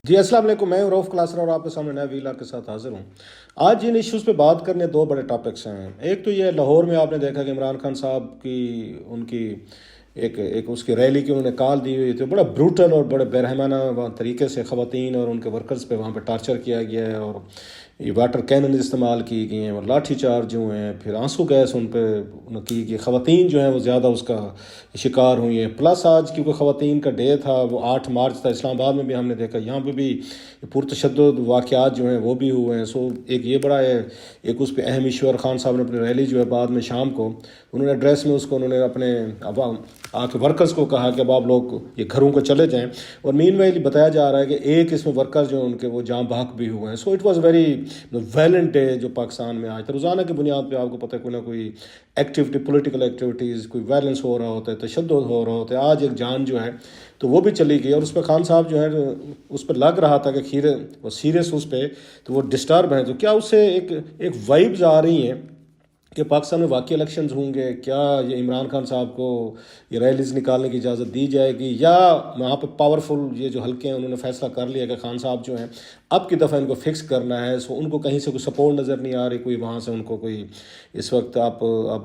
جی السلام علیکم، میں روف کلاسر اور آپ کے سامنے نئے ویلا کے ساتھ حاضر ہوں۔ آج جن ایشوز پہ بات کرنے دو بڑے ٹاپکس ہیں۔ ایک تو یہ لاہور میں آپ نے دیکھا کہ عمران خان صاحب کی ان کی ایک اس کی ریلی کی انہوں نے کال دی ہوئی تھی، بڑا بروٹل اور بڑے برہمانہ طریقے سے خواتین اور ان کے ورکرز پہ وہاں پہ ٹارچر کیا گیا ہے، اور یہ واٹر کینن استعمال کی گئی ہیں اور لاٹھی چارج ہوئے ہیں، پھر آنسو گیس ان پہ کی گئی، خواتین جو ہیں وہ زیادہ اس کا شکار ہوئی ہیں۔ پلس آج کیونکہ خواتین کا ڈے تھا، وہ 8 مارچ تھا، اسلام آباد میں بھی ہم نے دیکھا، یہاں پہ بھی پرتشدد واقعات جو ہیں وہ بھی ہوئے ہیں۔ ایک یہ بڑا ہے، ایک اس پہ اہم ایشو، اور خان صاحب نے اپنی ریلی جو ہے بعد میں شام کو انہوں نے ایڈریس میں اس کو انہوں نے اپنے آ کے ورکرز کو کہا کہ اب آپ لوگ یہ گھروں کو چلے جائیں، اور مین ویل بتایا جا رہا ہے کہ ایک اس میں ورکر جو ان کے وہ جاں بحق بھی ہوئے ہیں۔ It was very valiant day جو پاکستان میں آج تھا۔ روزانہ کی بنیاد پہ آپ کو پتہ ہے کوئی نہ کوئی ایکٹیویٹی، پولیٹیکل ایکٹیویٹیز، کوئی وائلنس ہو رہا ہوتا ہے، تشدد ہو رہا ہوتا ہے۔ آج ایک جان جو ہے تو وہ بھی چلی گئی، اور اس پہ خان صاحب جو ہے اس پہ لگ رہا تھا کہ وہ سیریس اس پہ تو وہ ڈسٹرب ہیں، تو کیا اس سے ایک وائبز آ رہی ہیں کہ پاکستان میں واقعی الیکشنز ہوں گے؟ کیا یہ عمران خان صاحب کو یہ ریلیز نکالنے کی اجازت دی جائے گی، یا وہاں پہ پاورفل یہ جو حلقے ہیں انہوں نے فیصلہ کر لیا کہ خان صاحب جو ہیں اب کی دفعہ ان کو فکس کرنا ہے؟ ان کو کہیں سے کوئی سپورٹ نظر نہیں آ رہی، کوئی وہاں سے ان کو کوئی اس وقت آپ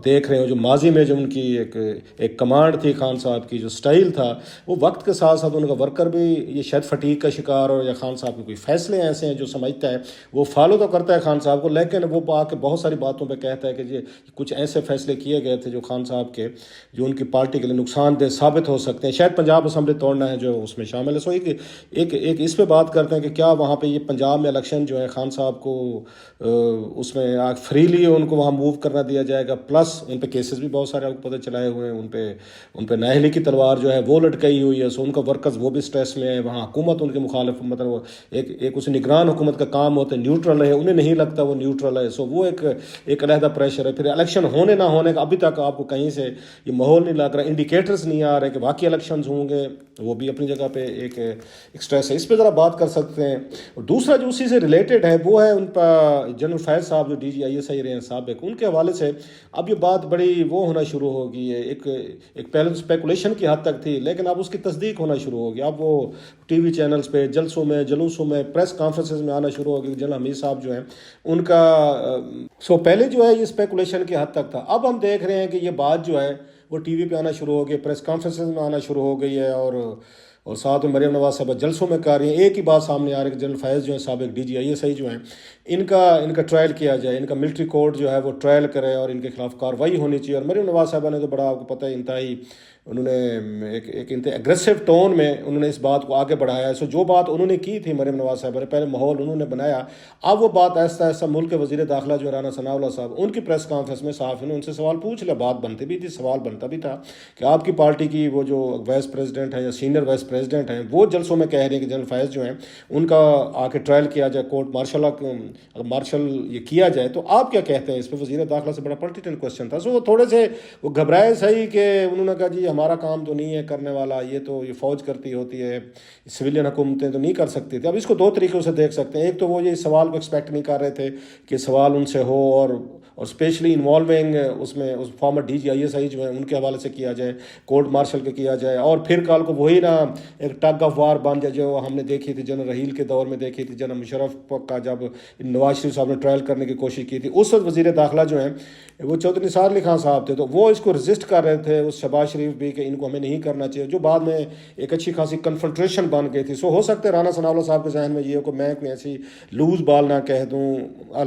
دیکھ رہے ہو جو ماضی میں جو ان کی ایک کمانڈ تھی خان صاحب کی، جو سٹائل تھا، وہ وقت کے ساتھ ساتھ ان کا ورکر بھی یہ شاید فٹیگ کا شکار ہو، یا خان صاحب کے کوئی فیصلے ایسے ہیں جو سمجھتا ہے وہ فالو تو کرتا ہے خان صاحب کو، لیکن وہ آ کے بہت ساری باتوں پہ کہتا ہے کہ یہ کچھ ایسے فیصلے کیے گئے تھے جو خان صاحب کے جو ان کی پارٹی کے لیے نقصان دہ ثابت ہو سکتے ہیں، شاید پنجاب اسمبلی توڑنا ہے جو اس میں شامل ہے۔ ایک اس پہ بات کرتے ہیں کہ کیا وہاں پہ یہ پنجاب میں الیکشن جو ہے خان صاحب کو اس میں فریلی ان کو وہاں موو کرنا دیا جائے گا، پلس ان پہ کیسز بھی بہت سارے آپ کو پتہ چلائے ہوئے ہیں، ان پہ نااہلی کی تلوار جو ہے وہ لٹکائی ہوئی ہے، ان کا ورکرز وہ بھی سٹریس میں ہے، وہاں حکومت ان کے مخالف، مطلب ایک اس نگران حکومت کا کام ہوتا ہے نیوٹرل ہے، انہیں نہیں لگتا وہ نیوٹرل ہے، وہ ایک علیحدہ پریشر ہے۔ پھر الیکشن ہونے نہ ہونے کا ابھی تک آپ کو کہیں سے یہ ماحول نہیں لگ رہا، انڈیکیٹرز نہیں آ رہے کہ واقعی الیکشنز ہوں گے، وہ بھی اپنی جگہ پہ ایک سٹریس ہے۔ اس پہ ذرا بات کر سکتے ہیں۔ اور دوسرا جو اسی سے ریلیٹڈ ہے وہ ہے ان پر جنرل فیض صاحب جو ڈی جی ISI رہے ہیں سابق، ان کے حوالے سے اب یہ بات بڑی وہ ہونا شروع ہو گئی ہے، ایک پہلے اسپیکولیشن کی حد تک تھی، لیکن اب اس کی تصدیق ہونا شروع ہو گیا۔ اب وہ ٹی وی چینلز پہ جلسوں میں، جلوسوں میں، پریس کانفرنسز میں آنا شروع ہو گئی۔ جنرل حمید صاحب جو ہیں ان کا پہلے جو ہے یہ اسپیکولیشن کی حد تک تھا، اب ہم دیکھ رہے ہیں کہ یہ بات جو ہے وہ ٹی وی پہ آنا شروع ہو گئی، پریس کانفرنسز میں آنا شروع ہو گئی ہے، اور ساتھ میں مریم نواز صاحبہ جلسوں میں کر رہی ہیں۔ ایک ہی بات سامنے آ رہی ہے کہ جنرل فیض جو ہیں سابق DG ISI جو ہیں ان کا ٹرائل کیا جائے، ان کا ملٹری کورٹ جو ہے وہ ٹرائل کرے اور ان کے خلاف کارروائی ہونی چاہیے۔ اور مریم نواز صاحبہ نے تو بڑا آپ کو پتہ ہے انتہائی انہوں نے ایک انتہائی اگریسو ٹون میں انہوں نے اس بات کو آگے بڑھایا ہے۔ جو بات انہوں نے کی تھی مریم نواز صاحبہ نے، پہلے ماحول انہوں نے بنایا، اب وہ بات ایسا ایسا ملک کے وزیر داخلہ جو رانا ثناء اللہ صاحب ان کی پریس کانفرنس میں صحافیوں نے ان سے سوال پوچھ لیا، بات بنتی بھی تھی، سوال بنتا بھی تھا کہ آپ کی پارٹی کی وہ جو وائس پریزیڈنٹ ہیں یا سینئر وائس پریزیڈنٹ ہیں وہ جلسوں میں کہہ رہے ہیں کہ جنرل فیض جو ہیں ان کا آ کے ٹرائل کیا جائے، کورٹ مارشل یہ کیا جائے، تو آپ کیا کہتے ہیں اس پہ؟ وزیر داخلہ سے بڑا پرٹیٹن کوسچن تھا۔ وہ تھوڑے سے وہ گھبرائے صحیح کہ انہوں نے کہا جی ہمارا کام تو نہیں ہے کرنے والا، یہ تو یہ فوج کرتی ہوتی ہے، سویلین حکومتیں تو نہیں کر سکتی تھیں۔ اب اس کو دو طریقوں سے دیکھ سکتے ہیں۔ ایک تو وہ یہ سوال کو ایکسپیکٹ نہیں کر رہے تھے کہ سوال ان سے ہو، اور اسپیشلی انوالونگ اس فارمر DG ISI جو ہیں ان کے حوالے سے کیا جائے، کورٹ مارشل کے کیا جائے، اور پھر کل کو وہی نا ایک ٹگ آف وار بن جائے جو ہم نے دیکھی تھی جنرل رحیل کے دور میں، دیکھی تھی جنرل مشرف کا جب نواز شریف صاحب نے ٹرائل کرنے کی کوشش کی تھی، اس وقت وزیر داخلہ جو ہیں وہ چودھری نثار علی خان صاحب تھے، تو وہ اس کو رزسٹ کر رہے تھے، اس شہباز شریف بھی، کہ ان کو ہمیں نہیں کرنا چاہیے، جو بعد میں ایک اچھی خاصی کنفرنٹریشن بن گئی تھی۔ ہو سکتا ہے رانا ثناء اللہ صاحب کے ذہن میں یہ ہو کہ میں کوئی ایسی لوز بال نہ کہہ دوں،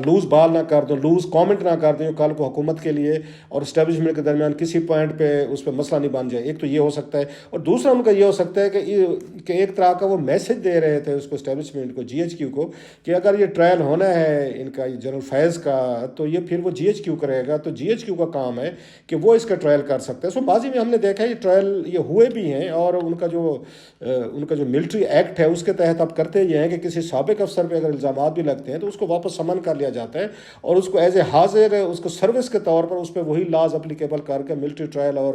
لوز بال نہ کر دوں، لوز کامنٹ نہ کر دوں جو کل کو حکومت کے لیے اور اسٹیبلشمنٹ کے درمیان کسی پوائنٹ پہ اس پہ مسئلہ نہیں بن جائے۔ ایک تو یہ ہو سکتا ہے، اور دوسرا ان کا یہ ہو سکتا ہے کہ ایک طرح کا وہ میسج دے رہے تھے اس کو اسٹیبلشمنٹ کو، GHQ کو، کہ اگر یہ ٹرائل ہونا ہے ان کا جنرل فیض کا تو یہ پھر وہ GHQ کرے گا، تو GHQ کا کام ہے کہ وہ اس کا ٹرائل کر سکتے ہیں۔ ماضی میں ہم نے دیکھا یہ ٹرائل یہ ہوئے بھی ہیں، اور ان کا جو ملٹری ایکٹ ہے اس کے تحت اب کرتے یہ ہیں کہ کسی سابق افسر پہ اگر الزامات بھی لگتے ہیں تو اس کو واپس سمن کر لیا جاتا ہے، اور اس کو ایز اے حاضر پھر اس کو سروس کے طور پر اس پہ وہی لاز اپلیکیبل کر کے ملٹری ٹرائل اور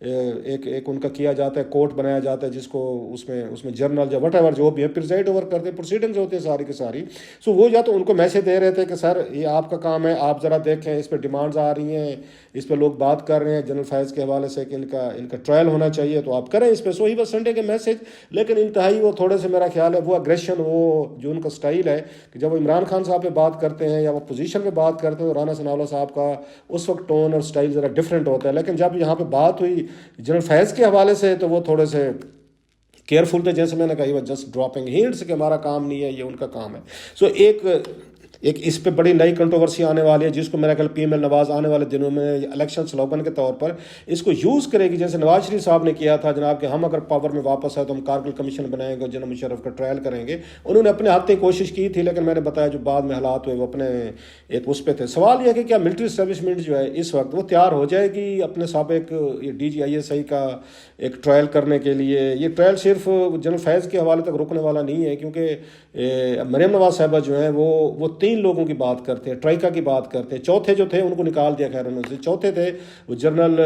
ایک ان کا کیا جاتا ہے کورٹ بنایا جاتا ہے، جس کو اس میں جرنل یا وٹ ایور جو بھی ہے پریزائڈ اوور کرتے ہیں، پروسیڈنگز ہوتی ہیں ساری کی ساری. سو وہ یا تو ان کو میسج دے رہے تھے کہ سر یہ آپ کا کام ہے، آپ ذرا دیکھیں، اس پہ ڈیمانڈز آ رہی ہیں، اس پہ لوگ بات کر رہے ہیں جنرل فیض کے حوالے سے کہ ان کا ٹرائل ہونا چاہیے، تو آپ کریں اس پہ. سو ہی بس سنڈے کے میسج، لیکن انتہائی وہ تھوڑے سے میرا خیال ہے وہ اگریشن، وہ جو ان کا سٹائل ہے کہ جب وہ عمران خان صاحب پہ بات کرتے ہیں یا وہ پوزیشن پہ بات کرتے ہیں تو رانا ثناء اللہ صاحب کا اس وقت ٹون اور سٹائل ذرا ڈفرینٹ ہوتا ہے. لیکن جب یہاں پہ بات ہوئی جنرل فیض کے حوالے سے تو وہ تھوڑے سے کیئرفل تھے، جیسے میں نے کہا جسٹ ڈراپنگ ہینٹس کہ ہمارا کام نہیں ہے، یہ ان کا کام ہے. سو ایک اس پہ بڑی نئی کنٹروورسی آنے والی ہے، جس کو میرا خیال پی ایم ایل نواز آنے والے دنوں میں الیکشن سلوگن کے طور پر اس کو یوز کرے گی، جیسے نواز شریف صاحب نے کیا تھا جناب کہ ہم اگر پاور میں واپس آئے تو ہم کارگل کمیشن بنائیں گے، جنرل مشرف کا ٹرائل کریں گے. انہوں نے اپنے ہاتھ کوشش کی تھی، لیکن میں نے بتایا جو بعد میں حالات ہوئے وہ اپنے ایک اس پہ تھے. سوال یہ ہے کہ کیا ملٹری اسٹیبلشمنٹ جو ہے اس وقت وہ تیار ہو جائے گی اپنے سابق DGISI کا ایک ٹرائل کرنے کے لیے؟ یہ ٹرائل صرف جنرل فیض کے حوالے تک رکنے والا نہیں ہے، کیونکہ مریم نواز صاحبہ جو ہیں وہ 3 لوگوں کی بات کرتے ہیں، ٹرائیکا کی بات کرتے ہیں. چوتھے جو تھے ان کو نکال دیا خیر انہوں نے. چوتھے تھے وہ جنرل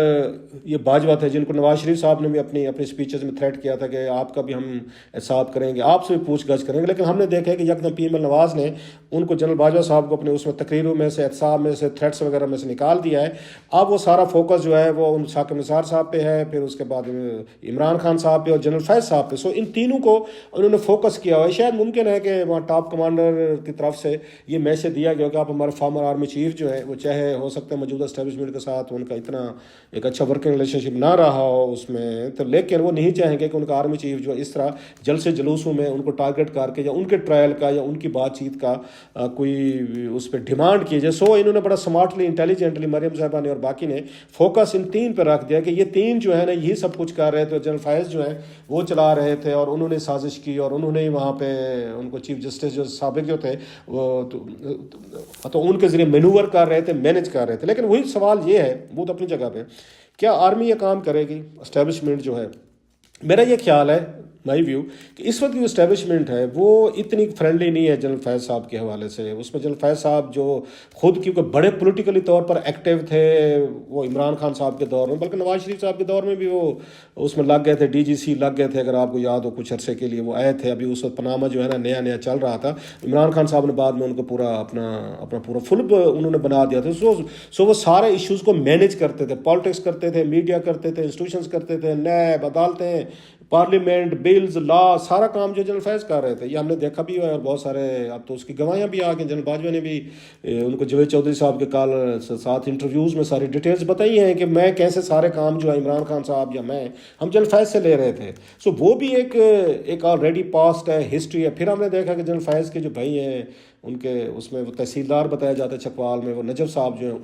یہ باجوہ تھے، جن کو نواز شریف صاحب نے بھی اپنی اسپیچز میں تھریٹ کیا تھا کہ آپ کا بھی ہم حساب کریں گے، آپ سے بھی پوچھ گچھ کریں گے. لیکن ہم نے دیکھا کہ یکدم پی ایم ایل نواز نے ان کو جنرل باجوہ صاحب کو اپنے اس میں تقریروں میں سے، احتساب میں سے، تھریٹس وغیرہ میں سے نکال دیا ہے. اب وہ سارا فوکس جو ہے وہ ان شاکر نثار صاحب پہ ہے، پھر اس کے بعد عمران خان صاحب پہ اور جنرل فیض صاحب پہ. سو ان تینوں کو انہوں نے فوکس کیا ہوا ہے. شاید ممکن ہے کہ وہاں ٹاپ کمانڈر کی طرف سے یہ میسج دیا گیا کہ آپ ہمارے فارمر آرمی چیف جو ہے وہ چاہے ہو سکتا ہے موجودہ اسٹیبلشمنٹ کے ساتھ ان کا اتنا ایک اچھا ورکنگ ریلیشن شپ نہ رہا ہو اس میں، تو لیکن وہ نہیں چاہیں گے کہ ان کا آرمی چیف جو اس طرح جلسے جلوسوں میں ان کو ٹارگٹ کر کے یا ان کے ٹرائل کا یا ان کی بات چیت کا کوئی اس پہ ڈیمانڈ کی جائے. سو انہوں نے بڑا سمارٹلی انٹیلیجنٹلی مریم صاحبہ نے اور باقی نے فوکس ان 3 پہ رکھ دیا کہ یہ 3 جو ہے نا یہی سب کچھ کر رہے تھے. جنرل فیض جو ہے وہ چلا رہے تھے اور انہوں نے سازش کی اور انہوں نے وہاں پہ ان کو چیف جسٹس جو سابق جو تھے وہ تو ان کے ذریعے مینوور کر رہے تھے، مینج کر رہے تھے. لیکن وہی سوال یہ ہے، وہ تو اپنی جگہ پہ، کیا آرمی یہ کام کرے گی؟ اسٹیبلشمنٹ جو ہے، میرا یہ خیال ہے مائی ویو کہ اس وقت جو اسٹیبلشمنٹ ہے وہ اتنی فرینڈلی نہیں ہے جنرل فیض صاحب کے حوالے سے. اس میں جنرل فیض صاحب جو خود کیونکہ بڑے پولیٹیکلی طور پر ایکٹیو تھے وہ عمران خان صاحب کے دور میں، بلکہ نواز شریف صاحب کے دور میں بھی وہ اس میں لگ گئے تھے، DGC لگ گئے تھے اگر آپ کو یاد ہو، کچھ عرصے کے لیے وہ آئے تھے. ابھی اس وقت پاناما جو ہے نا نیا چل رہا تھا. عمران خان صاحب نے بعد میں ان کو پورا اپنا پورا فل انہوں نے بنا دیا تھا. سو وہ سارے ایشوز کو مینیج کرتے تھے، پالیٹکس کرتے تھے، میڈیا کرتے تھے، انسٹیٹیوشنز کرتے تھے، نیب، عدالتیں، پارلیمنٹ، بلز، لا، سارا کام جو جنرل فیض کر رہے تھے. یہ ہم نے دیکھا بھی ہوا ہے اور بہت سارے اب تو اس کی گواہیاں بھی آ گئی. جنرل باجوہ نے بھی ان کو جاوید چودھری صاحب کے کال ساتھ انٹرویوز میں ساری ڈیٹیلز بتائی ہیں کہ میں کیسے سارے کام جو ہے عمران خان صاحب یا ہم جنرل فیض سے لے رہے تھے. سو وہ بھی ایک آلریڈی پاسٹ ہے، ہسٹری ہے. پھر ہم نے دیکھا کہ جنرل فیض کے جو بھائی ہیں ان کے اس میں وہ تحصیلدار بتایا جاتا ہے چکوال میں، وہ نجف صاحب جو ہیں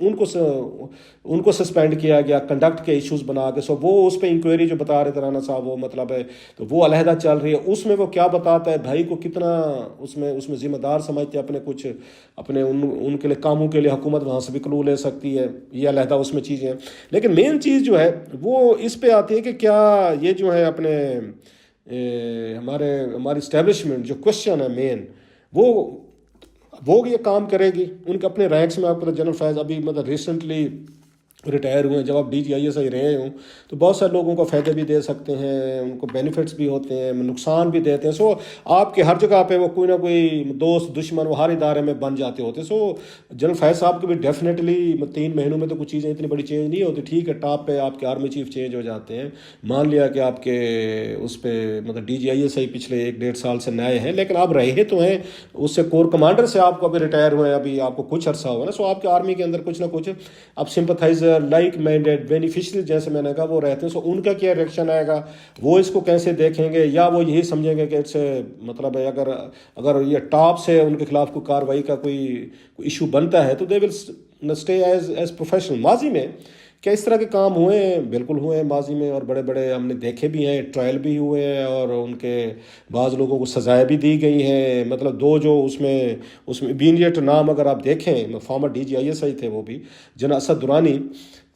ان کو سسپینڈ کیا گیا کنڈکٹ کے ایشوز بنا کے. سو وہ اس پہ انکوائری جو بتا رہے تھے رانا صاحب وہ مطلب ہے تو وہ علیحدہ چل رہی ہے. اس میں وہ کیا بتاتا ہے بھائی کو کتنا اس میں ذمہ دار سمجھتے ہیں اپنے کچھ اپنے ان کے لیے کاموں کے لیے حکومت وہاں سے بھی کلو لے سکتی ہے، یہ علیحدہ اس میں چیزیں ہیں. لیکن مین چیز جو ہے وہ اس پہ آتی ہے کہ کیا یہ جو ہے اپنے ہماری اسٹیبلشمنٹ جو کوشچن ہے مین وہ یہ کام کرے گی. ان کے اپنے رینکس میں آپ کو جنرل فیض ابھی مطلب ریسنٹلی ریٹائر ہوئے ہیں. جب آپ DGISI رہے ہوں تو بہت سارے لوگوں کو فائدے بھی دے سکتے ہیں، ان کو بینیفٹس بھی ہوتے ہیں، نقصان بھی دیتے ہیں. سو آپ کے ہر جگہ پہ وہ کوئی نہ کوئی دوست دشمن وہ ہر ادارے میں بن جاتے ہوتے. سو جنرل فیض صاحب کے بھی ڈیفینیٹلی 3 مہینوں میں تو کچھ چیزیں اتنی بڑی چینج نہیں ہوتی. ٹھیک ہے ٹاپ پہ آپ کے آرمی چیف چینج ہو جاتے ہیں، مان لیا کہ آپ کے اس پہ مطلب DGISI پچھلے 1-1.5 سال سے نئے ہیں، لیکن آپ رہے تو ہیں اس سے کور کمانڈر سے آپ کو ابھی ریٹائر ہوئے ہیں، ابھی آپ کو کچھ عرصہ ہوا نا. سو آپ کے آرمی کے اندر کچھ نہ کچھ اب سمپتھائزر لائک مائنڈیڈ بینیفیشری جیسے میں نے کہا وہ رہتے ہیں. سو ان کا کیا ریئیکشن آئے گا، وہ اس کو کیسے دیکھیں گے، یا وہ یہی سمجھیں گے کہ اٹس مطلب ہے اگر یہ ٹاپ سے ان کے خلاف کوئی کارروائی کا کوئی ایشو بنتا ہے تو دے ول اسٹے ایز پروفیشنل. ماضی میں کیا اس طرح کے کام ہوئے ہیں؟ بالکل ہوئے ہیں ماضی میں، اور بڑے بڑے ہم نے دیکھے بھی ہیں، ٹرائل بھی ہوئے ہیں اور ان کے بعض لوگوں کو سزائیں بھی دی گئی ہیں. مطلب 2 جو اس میں امیڈیٹ نام اگر آپ دیکھیں فارمر DGISI تھے وہ بھی جنرل اسد درانی،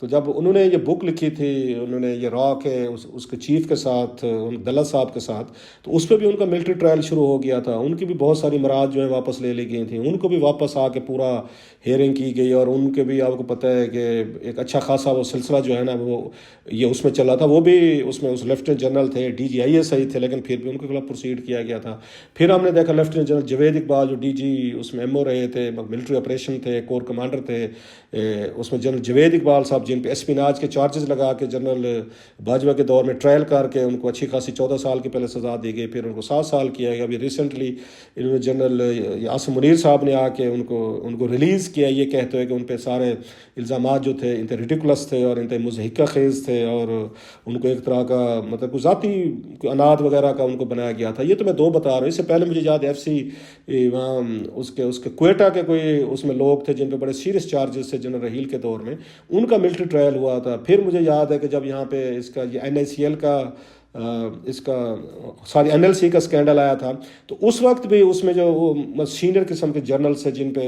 تو جب انہوں نے یہ بک لکھی تھی، انہوں نے یہ را کے اس کے چیف کے ساتھ، دلت صاحب کے ساتھ، تو اس پہ بھی ان کا ملٹری ٹرائل شروع ہو گیا تھا. ان کی بھی بہت ساری مراد جو ہیں واپس لے لی گئی تھیں، ان کو بھی واپس آ کے پورا ہیئرنگ کی گئی. اور ان کے بھی آپ کو پتہ ہے کہ ایک اچھا خاصا وہ سلسلہ جو ہے نا وہ یہ اس میں چلا تھا. وہ بھی اس میں اس لیفٹیننٹ جنرل تھے، D G I S I تھے، لیکن پھر بھی ان کے خلاف پروسیڈ کیا گیا تھا. پھر ہم نے دیکھا لیفٹیننٹ جنرل جوید اقبال جو ڈی جی اس میں ایم او رہے تھے، ملٹری آپریشن تھے، کور کمانڈر تھے، اس میں جنرل جوید اقبال صاحب جن پہ اسپیناج کے چارجز لگا کے جنرل باجوہ کے دور میں ٹرائل کر کے ان کو اچھی خاصی 14 سال کی پہلے سزا دی گئی، پھر ان کو 7 سال کیا گیا. ابھی ریسنٹلی انہوں نے جنرل عاصم منیر صاحب نے آ کے ان کو ریلیز کیا، یہ کہتے ہوئے کہ ان پہ سارے الزامات جو تھے انتہائی ریڈیکولس تھے اور انتہائی مضحکہ خیز تھے، اور ان کو ایک طرح کا مطلب کوئی ذاتی اناد وغیرہ کا ان کو بنایا گیا تھا. یہ تو میں 2 بتا رہا ہوں. اس سے پہلے مجھے یاد ایف سی وہاں اس کے کوئٹہ کے کوئی اس میں لوگ تھے جن پہ بڑے سیریس چارجز تھے جنرل رحیل کے دور میں، ان کا ملٹری ٹرائل ہوا تھا. پھر مجھے یاد ہے کہ جب یہاں پہ اس کا یہ این آئی سی ایل کا اس کا ساری این ایل سی کا اسکینڈل آیا تھا، تو اس وقت بھی اس میں جو وہ سینئر قسم کے جرنل سے جن پہ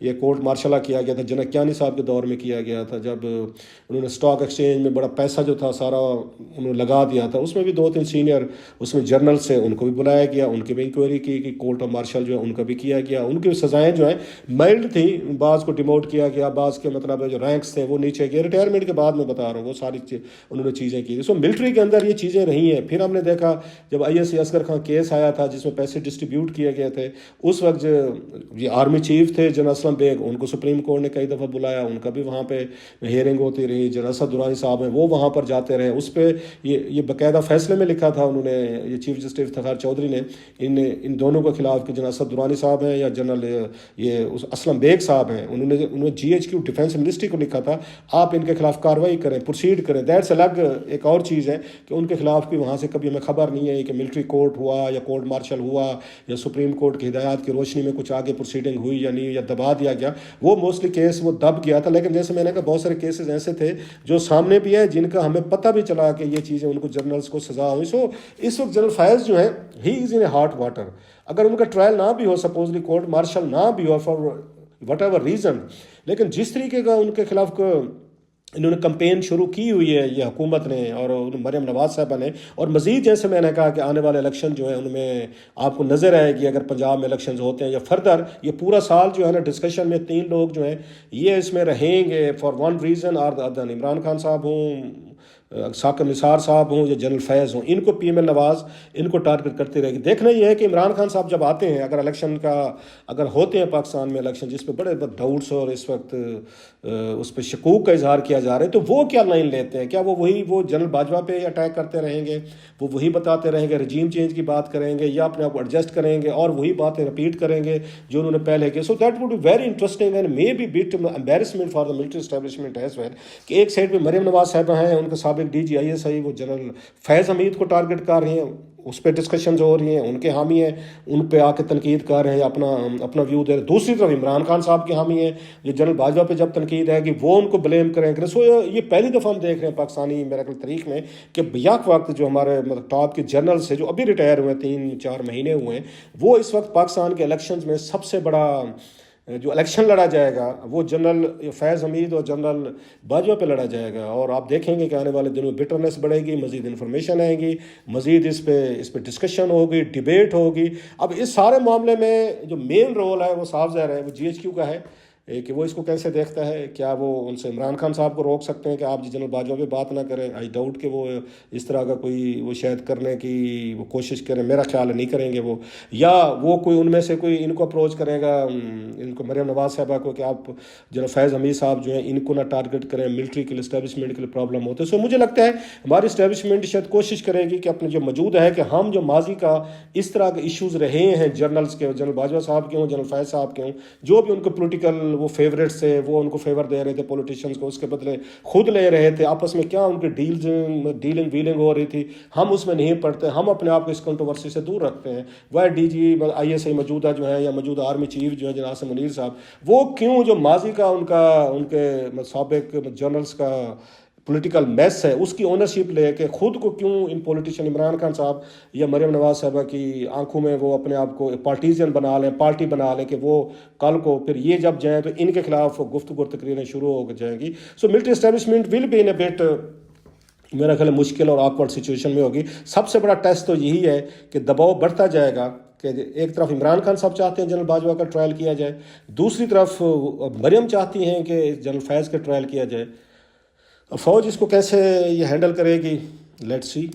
یہ کورٹ مارشلہ کیا گیا تھا، جنرل کیانی صاحب کے دور میں کیا گیا تھا، جب انہوں نے اسٹاک ایکسچینج میں بڑا پیسہ جو تھا سارا انہوں نے لگا دیا تھا، اس میں بھی 2-3 سینئر اس میں جرنل سے ان کو بھی بلایا گیا، ان کی بھی انکوائری کی کہ کورٹ آف مارشل جو ہے ان کا بھی کیا گیا. ان کی سزائیں جو ہیں مائلڈ تھیں، بعض کو ڈیموٹ کیا گیا، بعض کے مطلب جو رینکس تھے وہ نیچے گئے. ریٹائرمنٹ کے بعد میں بتا رہا ہوں وہ ساری انہوں نے چیزیں کی. سو ملٹری کے اندر یہ چیزیں رہی ہیں. پھر ہم نے دیکھا جب I S Asghar Khan case آیا تھا جس میں پیسے ڈسٹریبیوٹ کیے گئے تھے، اس وقت جو یہ آرمی چیف تھے جنرل اسلم بیگ، ان کو سپریم کورٹ نے کئی دفعہ بلایا، ان کا بھی وہاں پہ ہیئرنگ ہوتی رہی. جنرل اسد درانی صاحب ہیں وہ وہاں پر جاتے رہے. اس پہ یہ باقاعدہ فیصلے میں لکھا تھا انہوں نے، یہ چیف جسٹس افتخار چودھری نے ان دونوں کے خلاف کہ جنرل اسد درانی صاحب ہیں یا جنرل یہ اسلم بیگ صاحب ہیں، انہوں نے G H Q defence ministry کو لکھا تھا آپ ان کے خلاف کارروائی کریں، پروسیڈ کریں. دیٹس الگ ایک اور چیز ہے کہ ان کے خلاف بھی وہاں سے کبھی ہمیں خبر نہیں ہے کہ ملٹری کورٹ ہوا یا کورٹ مارشل ہوا یا سپریم کورٹ کی ہدایات کی روشنی میں کچھ آگے پروسیڈنگ ہوئی یا نہیں، یا دبا دیا گیا. وہ موسٹلی کیس وہ دب گیا تھا. لیکن جیسے میں نے کہا بہت سارے کیسز ایسے تھے جو سامنے بھی ہے جن کا ہمیں پتہ بھی چلا کہ یہ چیزیں ان کو جرنلز کو سزا ہوئی. سو اس وقت جنرل فیض جو ہیں ہی از ان اے ہاٹ واٹر. اگر ان کا ٹرائل نہ بھی ہو، سپوزلی کورٹ مارشل نہ بھی ہو فار وٹ ایور ریزن، لیکن جس طریقے کا ان کے خلاف انہوں نے کمپین شروع کی ہوئی ہے یہ حکومت نے اور مریم نواز صاحبہ نے، اور مزید جیسے میں نے کہا کہ آنے والے الیکشن جو ہیں ان میں آپ کو نظر آئے گی، اگر پنجاب میں الیکشنز ہوتے ہیں یا فردر یہ پورا سال جو ہے نا ڈسکشن میں 3 لوگ جو ہیں یہ اس میں رہیں گے فار ون ریزن اور ادر. عمران خان صاحب ہوں، ثاقب نثار صاحب ہوں یا جنرل فیض ہوں، ان کو پی ایم ایل نواز ان کو ٹارگٹ کرتی رہے گی. دیکھنا یہ ہے کہ عمران خان صاحب جب آتے ہیں، اگر الیکشن کا اگر ہوتے ہیں پاکستان میں الیکشن جس پہ بڑے ڈاؤٹس اور اس وقت اس پہ شکوک کا اظہار کیا جا رہا ہے، تو وہ کیا لائن لیتے ہیں؟ کیا وہ جنرل باجوہ پہ اٹیک کرتے رہیں گے، وہ وہی بتاتے رہیں گے، رجیم چینج کی بات کریں گے، یا اپنے آپ کو ایڈجسٹ کریں گے اور وہی باتیں رپیٹ کریں گے جو انہوں نے پہلے کی؟ So that would be very interesting and may be but embarrassment for the military establishment as well کہ ایک سائڈ پہ مریم نواز صاحبہ ہیں، ان کے سابق ڈی جی آئی ایس آئی وہ جنرل فیض حمید کو ٹارگٹ کر رہے ہیں، اس پہ ڈسکشنز ہو رہی ہیں، ان کے حامی ہیں، ان پہ آ کے تنقید کر رہے ہیں، اپنا ویو دے رہے ہیں. دوسری طرف عمران خان صاحب کے حامی ہیں جو جنرل باجوہ پہ جب تنقید ہے کہ وہ ان کو بلیم کریں گے. سو یہ پہلی دفعہ ہم دیکھ رہے ہیں پاکستانی میرا تاریخ میں کہ بیک وقت جو ہمارے ٹاپ کے جنرلز ہیں جو ابھی ریٹائر ہوئے ہیں 3-4 مہینے ہوئے ہیں، وہ اس وقت پاکستان کے الیکشنز میں سب سے بڑا جو الیکشن لڑا جائے گا وہ جنرل فیض حمید اور جنرل باجوہ پہ لڑا جائے گا. اور آپ دیکھیں گے کہ آنے والے دنوں میں بٹرنس بڑھے گی، مزید انفارمیشن آئیں گی، مزید اس پہ ڈسکشن ہوگی، ڈیبیٹ ہوگی. اب اس سارے معاملے میں جو مین رول ہے وہ صاف ظاہر ہے وہ جی ایچ کیو کا ہے کہ وہ اس کو کیسے دیکھتا ہے. کیا وہ ان سے عمران خان صاحب کو روک سکتے ہیں کہ آپ جنرل باجوہ پہ بات نہ کریں؟ آئی ڈاؤٹ کہ وہ اس طرح کا کوئی وہ شاید کرنے کی وہ کوشش کریں، میرا خیال ہے نہیں کریں گے وہ. یا وہ کوئی ان میں سے کوئی ان کو اپروچ کرے گا، ان کو مریم نواز صاحبہ کو کہ آپ جنرل فیض حمید صاحب جو ہیں ان کو نہ ٹارگٹ کریں، ملٹری کے لیے اسٹیبلشمنٹ کے لیے پرابلم ہوتے. سو مجھے لگتا ہے ہماری اسٹیبلشمنٹ شاید کوشش کرے گی کہ اپنے جو موجود ہے کہ ہم جو ماضی کا اس طرح کے ایشوز رہے ہیں جرنلز کے، جنرل باجوہ صاحب کے ہوں، جنرل فیض صاحب کے ہوں، جو بھی ان کو پولیٹیکل وہ فیوریٹس تھے، وہ ان کو فیور دے رہے تھے پولیٹیشنز کو، اس کے بدلے خود لے رہے تھے، آپس میں کیا ان کی ڈیلنگ ویلنگ ہو رہی تھی، ہم اس میں نہیں پڑتے، ہم اپنے آپ کو اس کنٹروورسی سے دور رکھتے ہیں. وہ ڈی جی آئی ایس آئی موجودہ جو ہیں یا موجودہ آرمی چیف جو ہیں جناب عاصم منیر صاحب، وہ کیوں جو ماضی کا ان کے سابق جرنلز کا پولیٹیکل میس ہے اس کی اونرشپ لے کے خود کو کیوں ان پولیٹیشین عمران خان صاحب یا مریم نواز صاحبہ کی آنکھوں میں وہ اپنے آپ کو پارٹیزین بنا لیں، پارٹی بنا لیں کہ وہ کل کو پھر یہ جب جائیں تو ان کے خلاف گفتگو تقریریں شروع ہو جائیں گی. So military establishment will be in a but میرا خیال ہے مشکل اور آکورڈ سچویشن میں ہوگی. سب سے بڑا ٹیسٹ تو یہی ہے کہ دباؤ بڑھتا جائے گا کہ ایک طرف عمران خان صاحب چاہتے ہیں جنرل باجوہ کا ٹرائل کیا جائے، دوسری طرف مریم چاہتی ہیں کہ جنرل فیض کا ٹرائل کیا جائے. فوج اس کو کیسے یہ ہینڈل کرے گی، لیٹس سی.